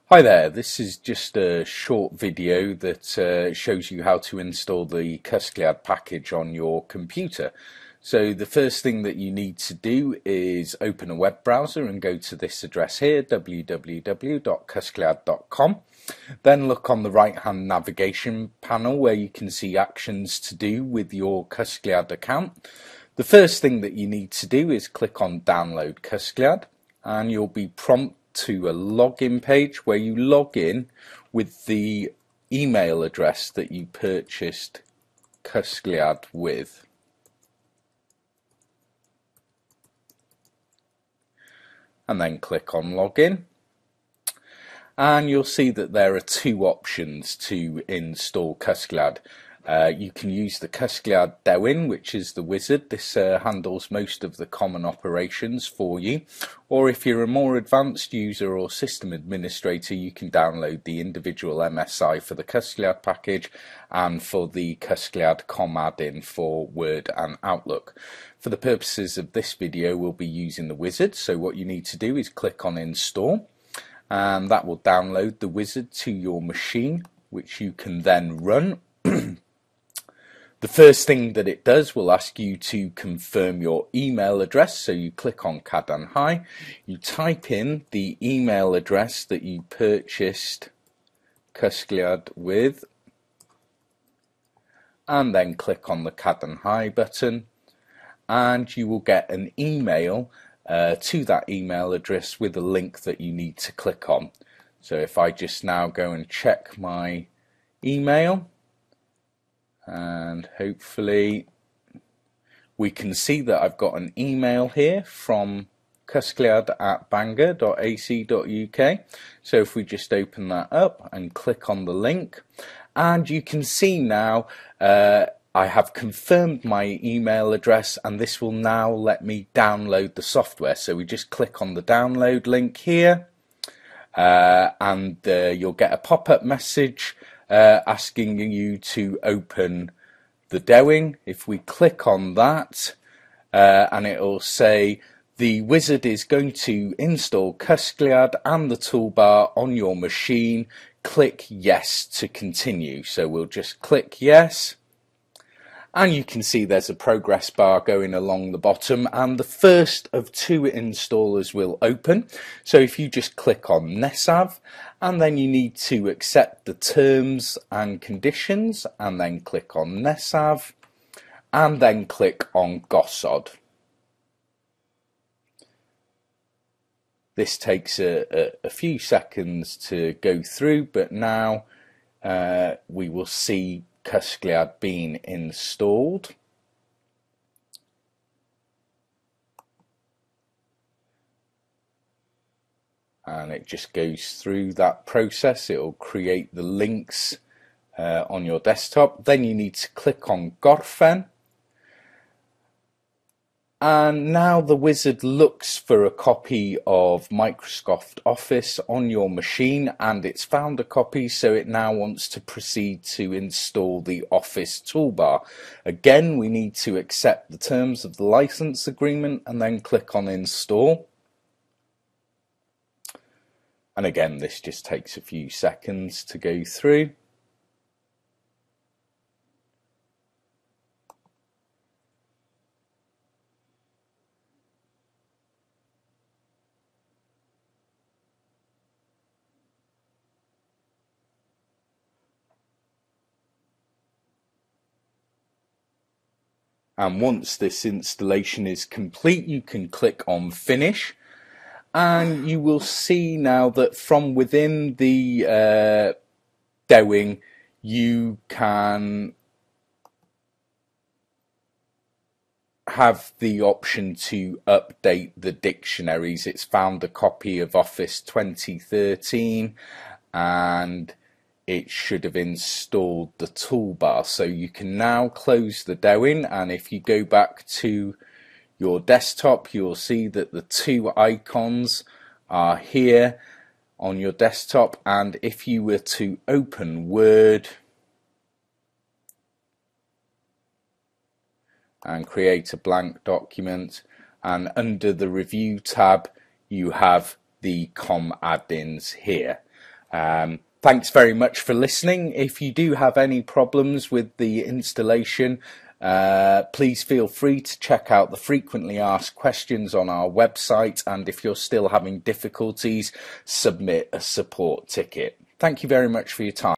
Hi there, this is just a short video that shows you how to install the Cysgliad package on your computer. So the first thing that you need to do is open a web browser and go to this address here, www.cysgliad.com. Then look on the right hand navigation panel where you can see actions to do with your Cysgliad account. The first thing that you need to do is click on Download Cysgliad, and you'll be prompted to a login page where you log in with the email address that you purchased Cysgliad with. And then click on login. And you'll see that there are two options to install Cysgliad. You can use the Cysgliad Dewin, which is the wizard. This handles most of the common operations for you. Or if you're a more advanced user or system administrator, you can download the individual MSI for the Cysgliad package and for the Cysgliad COM add-in for Word and Outlook. For the purposes of this video, we'll be using the wizard. So what you need to do is click on Install, and that will download the wizard to your machine, which you can then run. The first thing that it does will ask you to confirm your email address, so you click on Cadan Hi, you type in the email address that you purchased Cysgliad with, and then click on the Cadan Hi button, and you will get an email to that email address with a link that you need to click on. So if I just now go and check my email, and hopefully we can see that I've got an email here from cysgliad@bangor.ac.uk. So if we just open that up and click on the link, and you can see now I have confirmed my email address, and this will now let me download the software. So we just click on the download link here, and you'll get a pop-up message asking you to open the Dewin. If we click on that, and it will say the wizard is going to install Cysgliad and the toolbar on your machine. Click yes to continue. So we'll just click yes. And you can see there's a progress bar going along the bottom, and the first of two installers will open. So if you just click on Nesav, and then you need to accept the terms and conditions, and then click on Nesav, and then click on Gosod. This takes a few seconds to go through, but now we will see Cysgliad being installed. And it just goes through that process. It will create the links on your desktop. Then you need to click on Gorffen. And now the wizard looks for a copy of Microsoft Office on your machine, and it's found a copy, so it now wants to proceed to install the Office toolbar. Again, we need to accept the terms of the license agreement and then click on Install. And again, this just takes a few seconds to go through. And once this installation is complete, you can click on Finish, and you will see now that from within the Dewin you can have the option to update the dictionaries. It's found a copy of Office 2013, and it should have installed the toolbar. So you can now close the Dewin, and if you go back to your desktop, you'll see that the two icons are here on your desktop, and if you were to open Word and create a blank document, and under the Review tab you have the COM add-ins here. Thanks very much for listening. If you do have any problems with the installation, please feel free to check out the frequently asked questions on our website, and if you're still having difficulties, submit a support ticket. Thank you very much for your time.